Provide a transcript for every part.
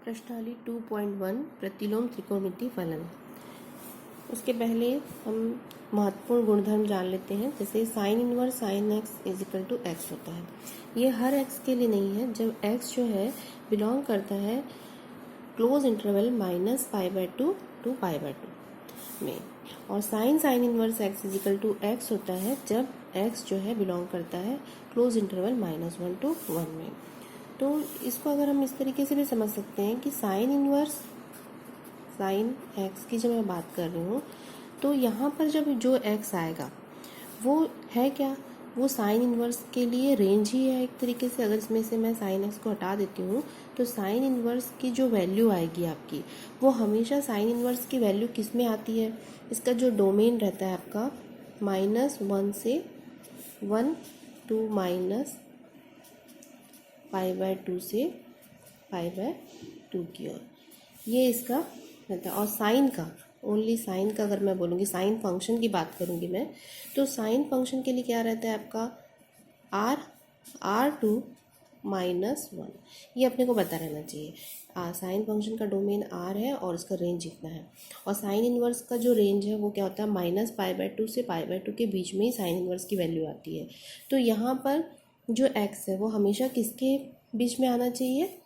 प्रश्नावली 2.1 प्रतिलोम त्रिकोणमितीय फलन। उसके पहले हम महत्वपूर्ण गुणधर्म जान लेते हैं। जैसे sine inverse sine X is equal to X होता है। ये हर एक्स के लिए नहीं है। जब एक्स जो है बिलोंग करता है क्लोज इंटरवल -π/2 to π/2 में, और sine inverse X is equal to X होता है जब एक्स जो है बिलोंग करता है क्लोज इंटरवल -1 to 1 में। तो इसको अगर हम इस तरीके से भी समझ सकते हैं कि साइन इनवर्स साइन एक्स की जब मैं बात कर रही हूँ तो यहाँ पर जब जो एक्स आएगा वो है क्या, वो साइन इनवर्स के लिए रेंज ही है एक तरीके से। अगर इसमें से मैं साइन एक्स को हटा देती हूँ तो साइन इनवर्स की जो वैल्यू आएगी आपकी, वो हमेशा साइन इनवर्स की वैल्यू किस में आती है, इसका जो डोमेन रहता है आपका -1 से 1 to -π/2 से π/2 की ओर, ये इसका रहता है। और साइन का, ओनली साइन का अगर मैं बोलूँगी, साइन फंक्शन की बात करूँगी मैं, तो साइन फंक्शन के लिए क्या रहता है आपका r2 -1। ये अपने को पता रहना चाहिए। साइन फंक्शन का डोमेन r है और इसका रेंज इतना है। और साइन इनवर्स का जो रेंज है वो क्या होता है, -π/2 से π/2 के बीच में ही साइन इनवर्स की वैल्यू आती है। तो यहाँ पर जो x है वो हमेशा किसके बीच में आना चाहिए,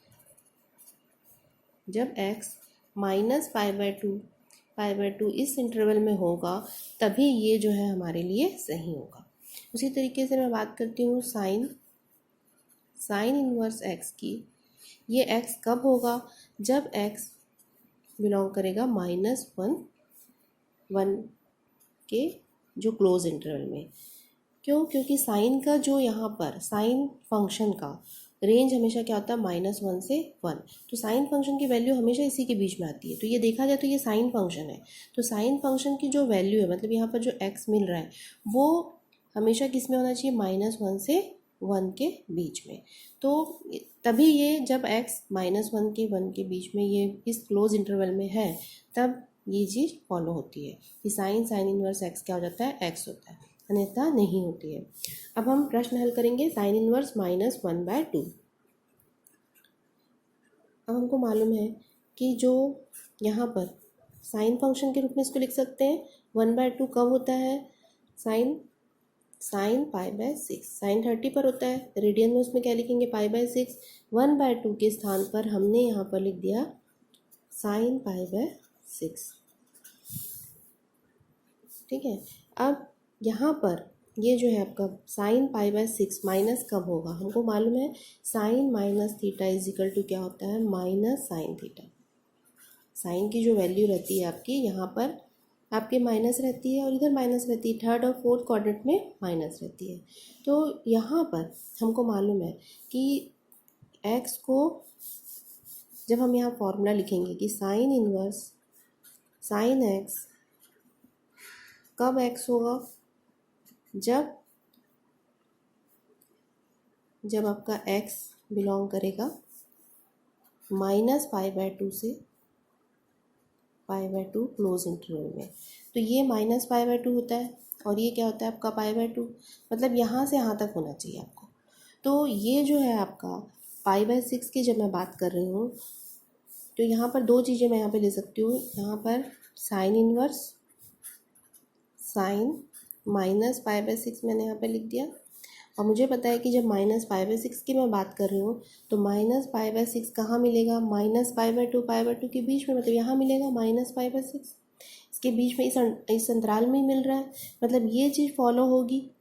जब x -π/2 इस इंटरवल में होगा तभी ये जो है हमारे लिए सही होगा। उसी तरीके से मैं बात करती हूँ साइन इनवर्स x की। ये x कब होगा, जब x बिलोंग करेगा -1 के जो क्लोज इंटरवल में। क्यों? क्योंकि साइन का जो यहाँ पर साइन फंक्शन का रेंज हमेशा क्या होता है, -1 से 1। तो साइन फंक्शन की वैल्यू हमेशा इसी के बीच में आती है। तो ये देखा जाए तो ये साइन फंक्शन है। तो साइन फंक्शन की जो वैल्यू है, मतलब यहाँ पर जो x मिल रहा है वो हमेशा किस में होना चाहिए, -1 से 1 के बीच में। तो तभी ये जब x -1 के 1 के बीच में ये इस क्लोज इंटरवल में है तब ये चीज़ फॉलो होती है कि साइन इनवर्स x क्या हो जाता है, x होता है, अन्यथा नहीं होती है। अब हम प्रश्न हल करेंगे साइन इनवर्स -1/2। अब हमको मालूम है कि जो यहाँ पर साइन फंक्शन के रूप में इसको लिख सकते हैं 1/2 कब होता है, साइन π/6। साइन 30 पर होता है, रेडियन में उसमें क्या लिखेंगे, π/6। 1/2 के स्थान पर हमने यहाँ पर लिख दिया साइन π/6। ठीक है। अब यहाँ पर ये जो है आपका साइन π/6 माइनस कब होगा, हमको मालूम है साइन -θ इज इक्वल टू क्या होता है, -sin θ। साइन की जो वैल्यू रहती है आपकी यहाँ पर आपके माइनस रहती है और इधर माइनस रहती है, थर्ड और फोर्थ क्वाड्रेंट में माइनस रहती है। तो यहाँ पर हमको मालूम है कि x को जब हम यहाँ फॉर्मूला लिखेंगे कि साइन इनवर्स साइन x कब x होगा, जब आपका x बिलोंग करेगा -π/2 से π/2 क्लोज इंटरवल में। तो ये -π/2 होता है और ये क्या होता है आपका π/2, मतलब यहाँ से यहाँ तक होना चाहिए आपको। तो ये जो है आपका π/6 की जब मैं बात कर रही हूँ तो यहाँ पर दो चीज़ें मैं यहाँ पे ले सकती हूँ। यहाँ पर साइन इनवर्स साइन -π/6 मैंने यहाँ पे लिख दिया, और मुझे पता है कि जब -π/6 की मैं बात कर रही हूँ तो -π/6 कहाँ मिलेगा, -π/2 के बीच में, मतलब यहाँ मिलेगा -π/6, इसके बीच में इस अंतराल में ही मिल रहा है, मतलब ये चीज़ फॉलो होगी।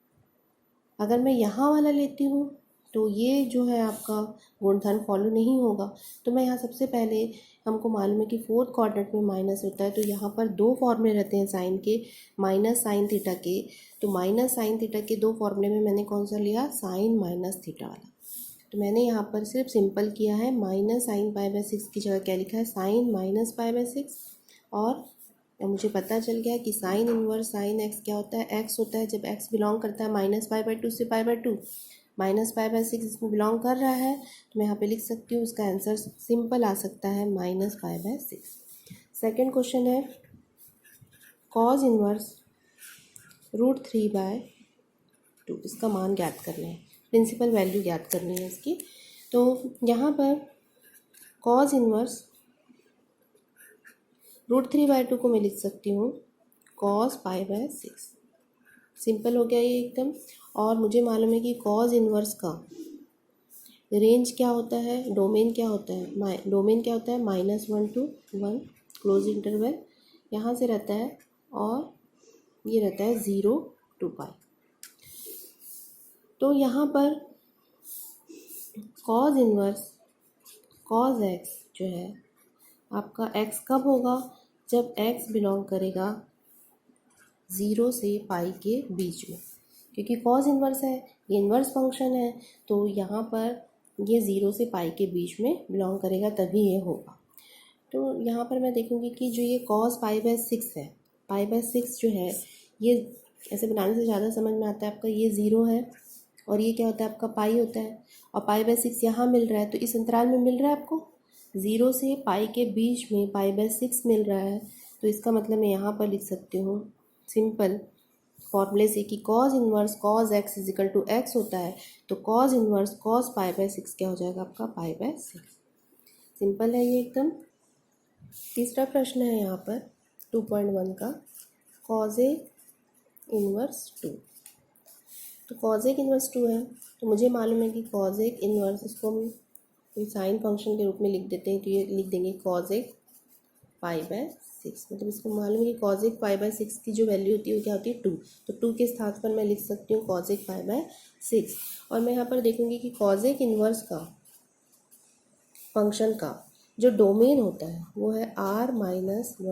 अगर मैं यहाँ वाला लेती हूँ तो ये जो है आपका गुणधर्म फॉलो नहीं होगा। तो मैं यहाँ सबसे पहले, हमको मालूम है कि फोर्थ क्वाड्रेंट में माइनस होता है, तो यहाँ पर दो फॉर्मूले रहते हैं साइन के, -sin θ के। तो -sin θ के दो फॉर्मूले में मैंने कौन सा लिया, साइन -θ वाला। तो मैंने यहाँ पर सिर्फ सिंपल किया है, -sin π/6 की जगह क्या लिखा है, साइन -π/6। और मुझे पता चल गया कि साइन इनवर्स साइन x क्या होता है, x होता है जब x बिलोंग करता है -π/2 से π/2। -π/6 इसमें बिलोंग कर रहा है तो मैं यहाँ पे लिख सकती हूँ, उसका आंसर सिंपल आ सकता है -π/6। सेकंड क्वेश्चन है कॉज इनवर्स √3/2, इसका मान ज्ञात करना है, प्रिंसिपल वैल्यू ज्ञात करनी है इसकी। तो यहाँ पर कॉज इनवर्स √3/2 को मैं लिख सकती हूँ cos π/6। सिंपल हो गया ये एकदम। और मुझे मालूम है कि cos इनवर्स का रेंज क्या होता है, डोमेन क्या होता है, डोमेन क्या होता है -1 to 1 क्लोज इंटरवल यहाँ से रहता है, और ये रहता है 0 to π। तो यहाँ पर cos इनवर्स cos x जो है आपका x कब होगा, जब x बिलोंग करेगा 0 से पाई के बीच में, क्योंकि cos इनवर्स है, ये इनवर्स फंक्शन है, तो यहाँ पर ये 0 से पाई के बीच में बिलोंग करेगा, तभी ये होगा। तो यहाँ पर मैं देखूँगी कि जो ये cos π/6 है, π/6 जो है ये ऐसे बनाने से ज़्यादा समझ में आता है आपका, ये 0 है और ये क्या होता है आपका पाई होता है, और π/6 यहाँ मिल रहा है, तो इस अंतराल में मिल रहा है आपको 0 से पाई के बीच में π/6 मिल रहा है। तो इसका मतलब मैं यहाँ पर लिख सकती हूँ सिंपल फॉर्मूले से कि cos inverse cos x is equal to x होता है, तो cos इनवर्स cos π/6 क्या हो जाएगा आपका π/6। सिंपल है ये एकदम। तीसरा प्रश्न है यहाँ पर 2.1 का, cosec इनवर्स 2। तो cosec इनवर्स 2 है, तो मुझे मालूम है कि cosec इनवर्स, इसको हम साइन फंक्शन के रूप में लिख देते हैं, तो ये लिख देंगे cosec π/6। मतलब इसको मालूम है कि cosec π/6 की जो वैल्यू होती है वो क्या होती है 2, तो 2 के स्थान पर मैं लिख सकती हूँ cosec π/6। और मैं यहाँ पर देखूँगी कि cosec इनवर्स का फंक्शन का जो डोमेन होता है वो है R-1 to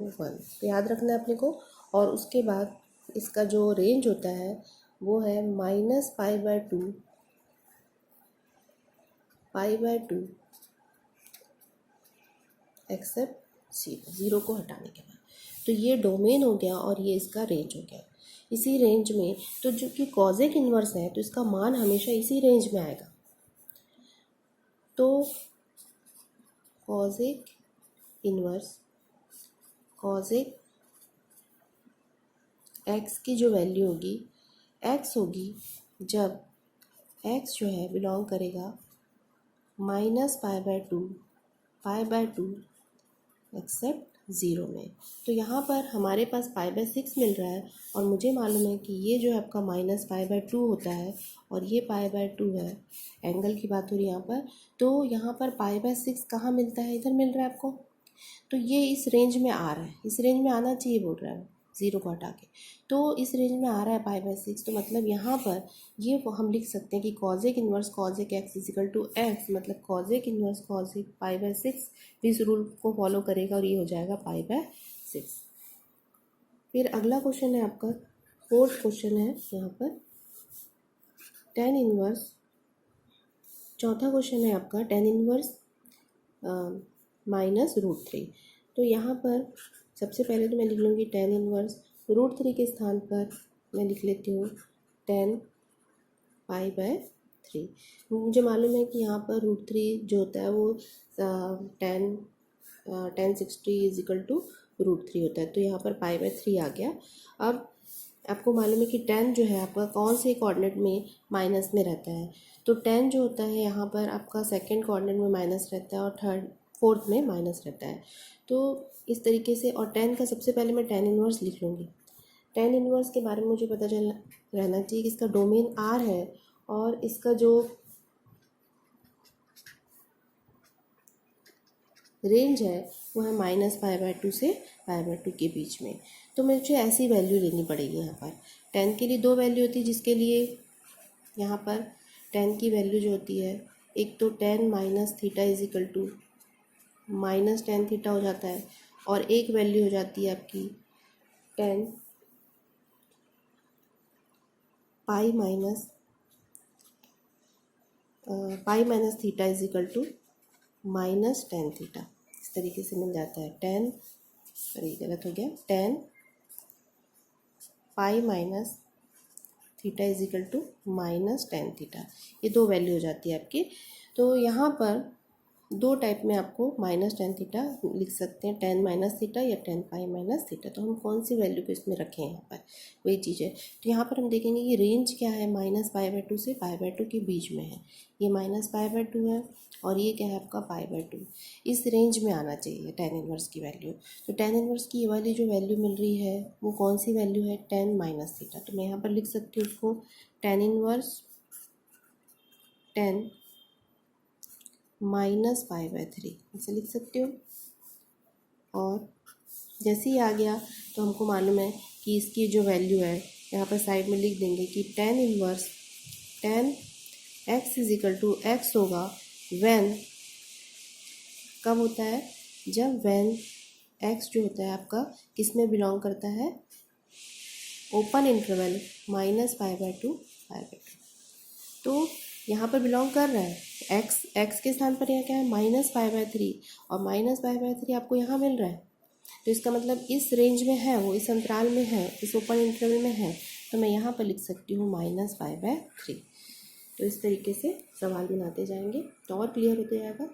1, तो याद रखना है अपने को। और उसके बाद इसका जो रेंज होता है वो है -π/2 एक्सेप्ट 0 को हटाने के बाद। तो ये डोमेन हो गया और ये इसका रेंज हो गया। इसी रेंज में तो जो कि cosec इनवर्स है तो इसका मान हमेशा इसी रेंज में आएगा। तो cosec इनवर्स cosec x की जो वैल्यू होगी, x होगी जब x जो है बिलोंग करेगा -π/2 एक्सेप्ट 0 में। तो यहाँ पर हमारे पास π/6 मिल रहा है, और मुझे मालूम है कि ये जो है आपका -π/2 होता है और ये π/2 है, एंगल की बात हो रही है यहाँ पर। तो यहाँ पर π/6 कहाँ मिलता है, इधर मिल रहा है आपको, तो ये इस रेंज में आ रहा है, इस रेंज में आना चाहिए बोल रहा है 0 को हटा के, तो इस रेंज में आ रहा है π/6। तो मतलब यहाँ पर ये हम लिख सकते हैं कि cosec inverse cosec x is equal to x, मतलब cosec इनवर्स cosec π/6 इस रूल को फॉलो करेगा और ये हो जाएगा π/6। फिर अगला क्वेश्चन है आपका, फोर्थ क्वेश्चन है यहाँ पर tan इनवर्स। चौथा क्वेश्चन है आपका tan इनवर्स -√3। तो यहाँ पर सबसे पहले तो मैं लिख लूँगी tan इनवर्स √3 के स्थान पर मैं लिख लेती हूँ tan π/3। मुझे मालूम है कि यहाँ पर √3 जो होता है वो tan 60 इजिकल टू √3 होता है, तो यहाँ पर π/3 आ गया। अब आपको मालूम है कि tan जो है आपका कौन से कोऑर्डिनेट में माइनस में रहता है, तो tan जो होता है यहाँ पर आपका सेकंड कोऑर्डिनेट में माइनस रहता है और फोर्थ में माइनस रहता है। तो इस तरीके से, और tan का सबसे पहले मैं tan इनवर्स लिख लूँगी। tan इनवर्स के बारे में मुझे पता चल रहना चाहिए कि इसका डोमेन R है और इसका जो रेंज है वो है -π/2 से π/2 के बीच में। तो मुझे ऐसी वैल्यू लेनी पड़ेगी। यहाँ पर tan के लिए दो वैल्यू होती है, जिसके लिए यहाँ पर tan की वैल्यू जो होती है, एक तो tan -θ इजिकल टू -tan θ हो जाता है, और एक वैल्यू हो जाती है आपकी tan π-θ इजिकल टू -tan θ। इस तरीके से मिल जाता है tan, सॉरी गलत हो गया, tan π-θ इजिकल टू -tan θ। ये दो वैल्यू हो जाती है आपकी। तो यहाँ पर दो टाइप में आपको माइनस टेन थीटा लिख सकते हैं, टेन माइनस थीटा या टेन पाई माइनस थीटा। तो हम कौन सी वैल्यू को इसमें रखें यहाँ पर, वही चीज़ है। तो यहाँ पर हम देखेंगे कि रेंज क्या है, माइनस पाई बाई टू से पाई बाई टू के बीच में है। ये माइनस पाई बाई टू है और ये क्या है आपका पाई बाई टू। इस रेंज में आना चाहिए टेन इनवर्स की वैल्यू। तो टेन इनवर्स की ये वाली जो वैल्यू मिल रही है वो कौन सी वैल्यू है, टेन माइनस थीटा। तो मैं यहाँ पर लिख सकती हूँ उसको ten inverse ten minus pi by three, ऐसे लिख सकते हो। और जैसे ही आ गया तो हमको मालूम है कि इसकी जो वैल्यू है यहाँ पर साइड में लिख देंगे कि tan inverse tan x is equal to x होगा व्हेन, कब होता है, जब व्हेन एक्स जो होता है आपका किस में बिलोंग करता है, open interval minus pi by two pi by two. तो यहाँ पर बिलोंग कर रहा है, एक्स के स्थान पर यहाँ क्या है माइनस पाई बाई थ्री, और माइनस पाई बाई थ्री आपको यहाँ मिल रहा है। तो इसका मतलब इस रेंज में है, वो इस अंतराल में है, इस ओपन इंटरवल में है। तो मैं यहाँ पर लिख सकती हूँ माइनस पाई बाई थ्री। तो इस तरीके से सवाल बनाते जाएंगे तो और क्लियर होते जाएगा।